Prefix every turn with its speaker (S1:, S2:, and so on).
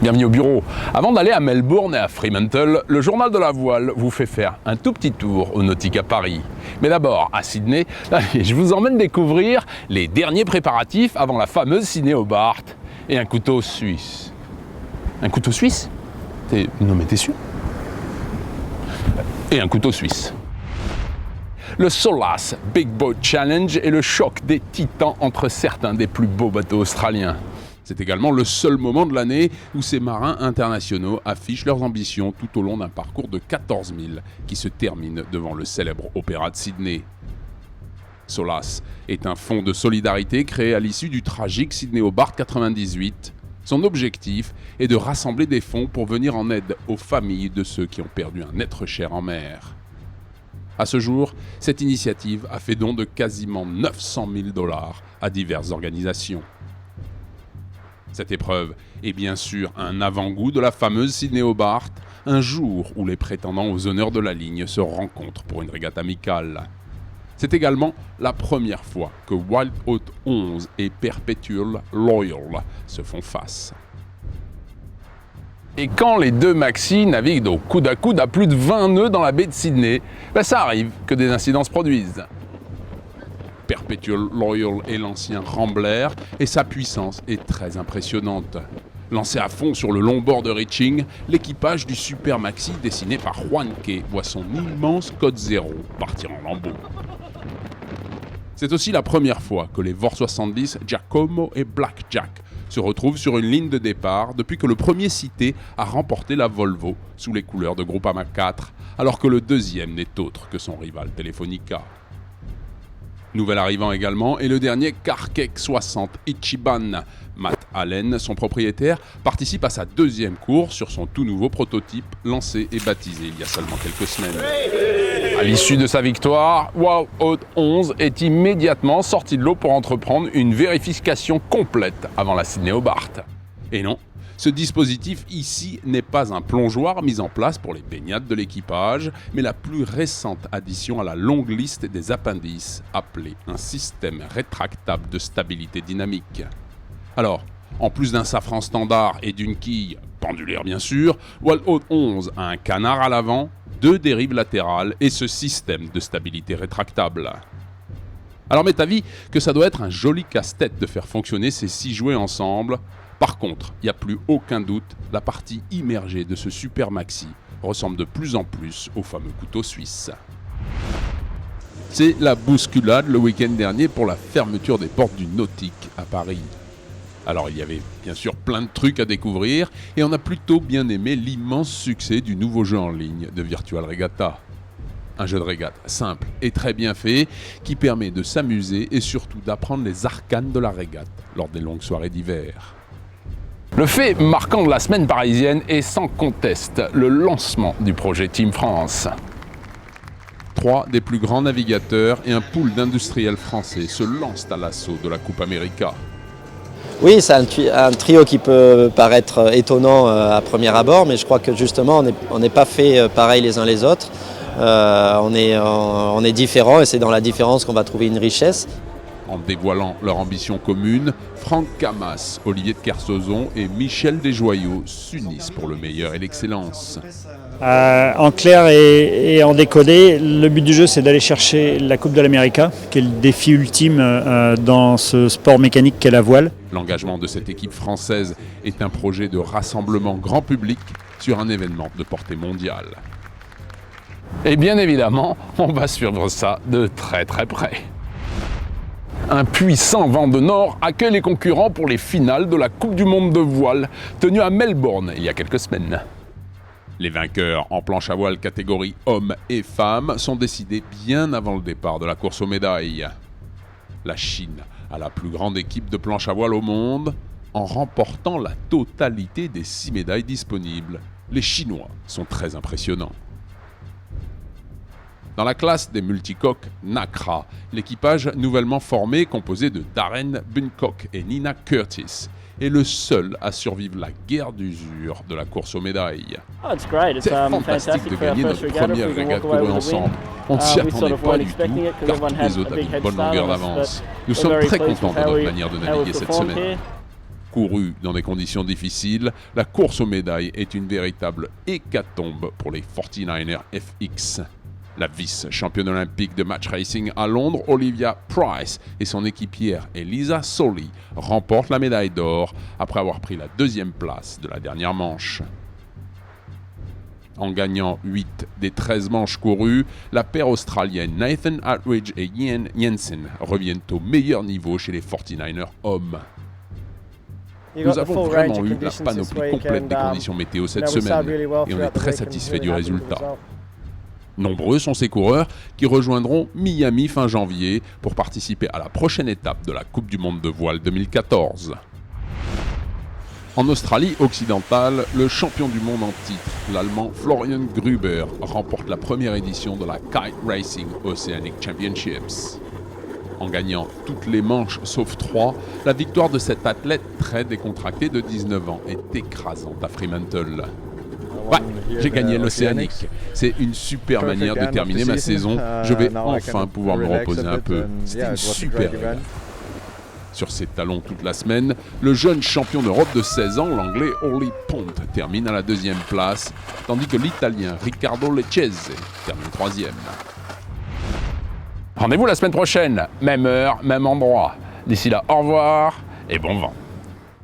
S1: Bienvenue au bureau. Avant d'aller à Melbourne et à Fremantle, le journal de la voile vous fait faire un tout petit tour au Nautica Paris. Mais d'abord, à Sydney, je vous emmène découvrir les derniers préparatifs avant la fameuse Sydney Hobart et un couteau suisse. Un couteau suisse ? Non mais t'es sûr ? Et un couteau suisse. Le Solas Big Boat Challenge est le choc des titans entre certains des plus beaux bateaux australiens. C'est également le seul moment de l'année où ces marins internationaux affichent leurs ambitions tout au long d'un parcours de 14 000 qui se termine devant le célèbre Opéra de Sydney. Solas est un fonds de solidarité créé à l'issue du tragique Sydney Hobart 98. Son objectif est de rassembler des fonds pour venir en aide aux familles de ceux qui ont perdu un être cher en mer. À ce jour, cette initiative a fait don de quasiment 900 000 $ à diverses organisations. Cette épreuve est bien sûr un avant-goût de la fameuse Sydney Hobart, un jour où les prétendants aux honneurs de la ligne se rencontrent pour une régate amicale. C'est également la première fois que Wild Oat 11 et Perpetual Loyal se font face. Et quand les deux maxis naviguent au coude à coude à plus de 20 nœuds dans la baie de Sydney, ça arrive que des incidents se produisent. Perpetual Loyal est l'ancien Rambler et sa puissance est très impressionnante. Lancé à fond sur le long bord de Reaching, l'équipage du Super Maxi dessiné par Juan Key voit son immense Code Zero partir en lambeaux. C'est aussi la première fois que les VOR 70 Giacomo et Blackjack se retrouvent sur une ligne de départ depuis que le premier cité a remporté la Volvo sous les couleurs de Groupama 4, alors que le deuxième n'est autre que son rival Telefonica. Nouvel arrivant également est le dernier Carkeck 60 Ichiban. Matt Allen, son propriétaire, participe à sa deuxième course sur son tout nouveau prototype lancé et baptisé il y a seulement quelques semaines. À l'issue de sa victoire, Wild Oat 11 est immédiatement sorti de l'eau pour entreprendre une vérification complète avant la Sydney Hobart. Et non, ce dispositif ici n'est pas un plongeoir mis en place pour les baignades de l'équipage, mais la plus récente addition à la longue liste des appendices, appelée un système rétractable de stabilité dynamique. Alors, en plus d'un safran standard et d'une quille pendulaire bien sûr, Wild Oat 11 a un canard à l'avant, 2 dérives latérales et ce système de stabilité rétractable. Alors m'est avis que ça doit être un joli casse-tête de faire fonctionner ces 6 jouets ensemble. Par contre, il n'y a plus aucun doute, la partie immergée de ce Super Maxi ressemble de plus en plus au fameux couteau suisse. C'est la bousculade le week-end dernier pour la fermeture des portes du Nautique à Paris. Alors il y avait bien sûr plein de trucs à découvrir et on a plutôt bien aimé l'immense succès du nouveau jeu en ligne de Virtual Regatta. Un jeu de régate simple et très bien fait qui permet de s'amuser et surtout d'apprendre les arcanes de la régate lors des longues soirées d'hiver. Le fait marquant de la semaine parisienne est sans conteste le lancement du projet Team France. 3 des plus grands navigateurs et un pool d'industriels français se lancent à l'assaut de la Coupe América.
S2: Oui, c'est un trio qui peut paraître étonnant à premier abord, mais je crois que justement on n'est pas fait pareil les uns les autres. On est différents et c'est dans la différence qu'on va trouver une richesse.
S1: En dévoilant leur ambition commune, Franck Camas, Olivier de Kersauzon et Michel Desjoyaux s'unissent pour le meilleur et l'excellence.
S3: En clair et en décodé, le but du jeu c'est d'aller chercher la Coupe de l'América, qui est le défi ultime dans ce sport mécanique qu'est la voile.
S1: L'engagement de cette équipe française est un projet de rassemblement grand public sur un événement de portée mondiale. Et bien évidemment, on va suivre ça de très très près. Un puissant vent de nord accueille les concurrents pour les finales de la Coupe du Monde de voile, tenue à Melbourne il y a quelques semaines. Les vainqueurs en planche à voile catégorie hommes et femmes sont décidés bien avant le départ de la course aux médailles. La Chine a la plus grande équipe de planche à voile au monde, en remportant la totalité des 6 médailles disponibles. Les Chinois sont très impressionnants. Dans la classe des multicoques NACRA, l'équipage nouvellement formé, composé de Darren Buncock et Nina Curtis, est le seul à survivre la guerre d'usure de la course aux médailles. C'est fantastique de gagner notre première régate courue ensemble. On ne s'y attendait pas du tout, car tous les autres avaient une bonne longueur d'avance. Nous sommes très contents de notre manière de naviguer cette semaine. couru dans des conditions difficiles, la course aux médailles est une véritable hécatombe pour les 49ers FX. La vice-championne olympique de match racing à Londres, Olivia Price, et son équipière Elisa Soli remportent la médaille d'or après avoir pris la 2e place de la dernière manche. En gagnant 8 des 13 manches courues, la paire australienne Nathan Attridge et Ian Jensen reviennent au meilleur niveau chez les 49ers hommes. Nous avons vraiment eu la panoplie complète des conditions météo cette semaine et on est très satisfait du résultat. Nombreux sont ces coureurs qui rejoindront Miami fin janvier pour participer à la prochaine étape de la Coupe du Monde de voile 2014. En Australie occidentale, le champion du monde en titre, l'Allemand Florian Gruber, remporte la première édition de la Kite Racing Oceanic Championships. En gagnant toutes les manches sauf 3, la victoire de cet athlète très décontracté de 19 ans est écrasante à Fremantle. Ouais, j'ai gagné l'Océanique. C'est une super manière de terminer ma saison. Je vais enfin pouvoir me reposer un peu. C'était une super régalle. Sur ses talons toute la semaine, le jeune champion d'Europe de 16 ans, l'anglais Ollie Pont, termine à la 2e place, tandis que l'italien Riccardo Lecchese termine 3e. Rendez-vous la semaine prochaine, même heure, même endroit. D'ici là, au revoir et bon vent.